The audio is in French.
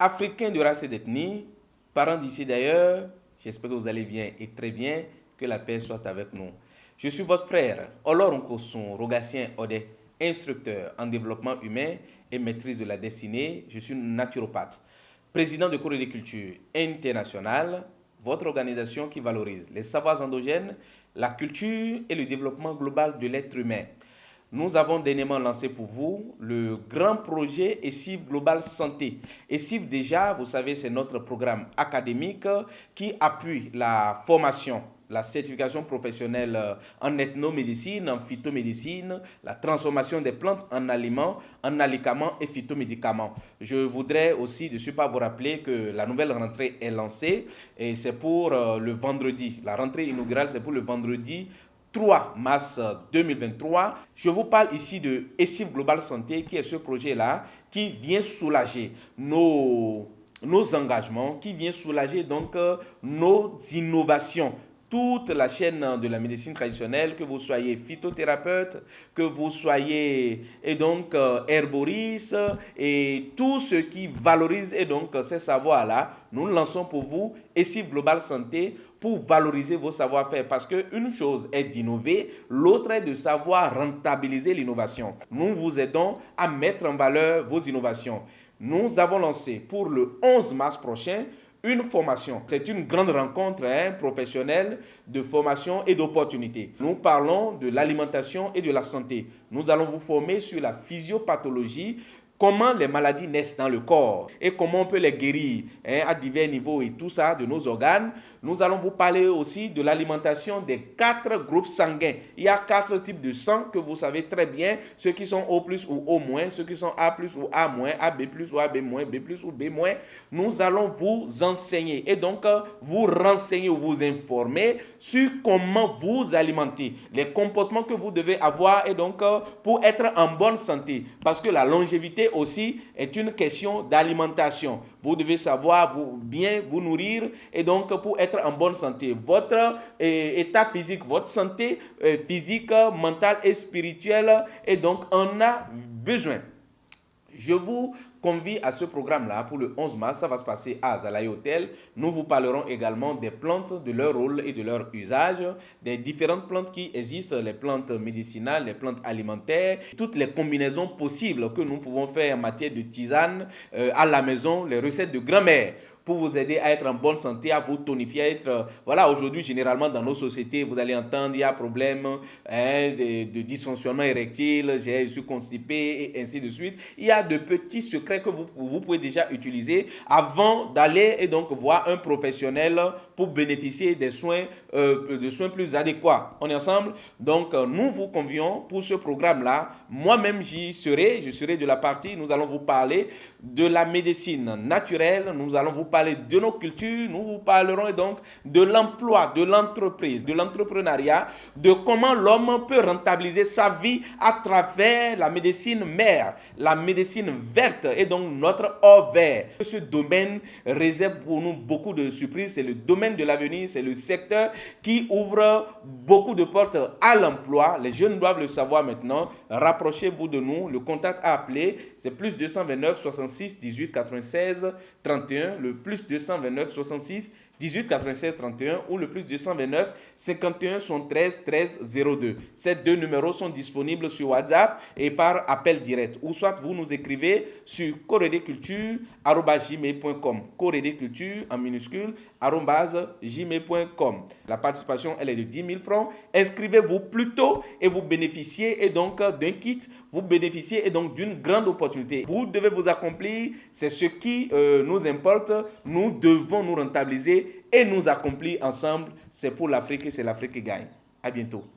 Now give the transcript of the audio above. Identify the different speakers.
Speaker 1: Africains de race et d'ethnie, parents d'ici d'ailleurs, j'espère que vous allez bien et très bien, que la paix soit avec nous. Je suis votre frère, Olor Nkosun Rogatien Ode, instructeur en développement humain et maîtrise de la destinée. Je suis naturopathe, président de Corée des Cultures International, votre organisation qui valorise les savoirs endogènes, la culture et le développement global de l'être humain. Nous avons dernièrement lancé pour vous le grand projet ESIV Global Santé. ESIV déjà, vous savez, c'est notre programme académique qui appuie la formation, la certification professionnelle en ethnomédecine, en phytomédecine, la transformation des plantes en aliments, en alicaments et phytomédicaments. Je voudrais aussi de ce pas vous rappeler que la nouvelle rentrée est lancée et c'est pour le vendredi. La rentrée inaugurale, c'est pour le vendredi 3 mars 2023. Je vous parle ici de ESIV Global Santé, qui est ce projet-là qui vient soulager nos engagements, qui vient soulager donc nos innovations. Toute la chaîne de la médecine traditionnelle, que vous soyez phytothérapeute, que vous soyez herboriste et tout ce qui valorise et donc ces savoirs-là, nous lançons pour vous ESIV Global Santé pour valoriser vos savoir-faire. Parce qu'une chose est d'innover, l'autre est de savoir rentabiliser l'innovation. Nous vous aidons à mettre en valeur vos innovations. Nous avons lancé pour le 11 mars prochain une formation. C'est une grande rencontre professionnelle de formation et d'opportunités. Nous parlons de l'alimentation et de la santé. Nous allons vous former sur la physiopathologie, comment les maladies naissent dans le corps et comment on peut les guérir à divers niveaux et tout ça de nos organes. Nous allons vous parler aussi de l'alimentation des 4 groupes sanguins. Il y a 4 types de sang que vous savez très bien, ceux qui sont O+, ou O-, ceux qui sont A+, ou A-, AB+, ou AB-, B+, ou B-. Nous allons vous enseigner et donc vous renseigner ou vous informer sur comment vous alimenter, les comportements que vous devez avoir et donc pour être en bonne santé. Parce que la longévité aussi est une question d'alimentation. Vous devez savoir bien vous nourrir et donc pour être en bonne santé. Votre état physique, votre santé physique, mentale et spirituelle et donc en a besoin. Je vous convie à ce programme-là pour le 11 mars. Ça va se passer à Zalaï Hotel. Nous vous parlerons également des plantes, de leur rôle et de leur usage, des différentes plantes qui existent, les plantes médicinales, les plantes alimentaires, toutes les combinaisons possibles que nous pouvons faire en matière de tisane à la maison, les recettes de grand-mère, pour vous aider à être en bonne santé, à vous tonifier, à être... Voilà, aujourd'hui, généralement, dans nos sociétés, vous allez entendre, il y a problème de dysfonctionnement érectile, je suis constipé, et ainsi de suite. Il y a de petits secrets que vous pouvez déjà utiliser avant d'aller et donc voir un professionnel pour bénéficier des soins, de soins plus adéquats. On est ensemble? Donc, nous vous convions pour ce programme-là. Moi-même, j'y serai, je serai de la partie. Nous allons vous parler de la médecine naturelle, nous allons vous parler de nos cultures, nous vous parlerons donc de l'emploi, de l'entreprise, de l'entrepreneuriat, de comment l'homme peut rentabiliser sa vie à travers la médecine mère, la médecine verte et donc notre or vert. Ce domaine réserve pour nous beaucoup de surprises, c'est le domaine de l'avenir, c'est le secteur qui ouvre beaucoup de portes à l'emploi. Les jeunes doivent le savoir maintenant. Rapprochez-vous de nous, le contact à appeler, c'est plus 229 66 18 96 31, le plus 229 66 18 96 31 ou le plus 229 51 73 13 02. Ces deux numéros sont disponibles sur WhatsApp et par appel direct. Ou soit vous nous écrivez sur coredeculture@gmail.com. Coredeculture en minuscule @gmail.com. La participation, elle est de 10 000 francs. Inscrivez-vous plus tôt et vous bénéficiez et donc d'un kit. Vous bénéficiez et donc d'une grande opportunité. Vous devez vous accomplir. C'est ce qui nous importe. Nous devons nous rentabiliser et nous accomplir ensemble. C'est pour l'Afrique et c'est l'Afrique qui gagne. À bientôt.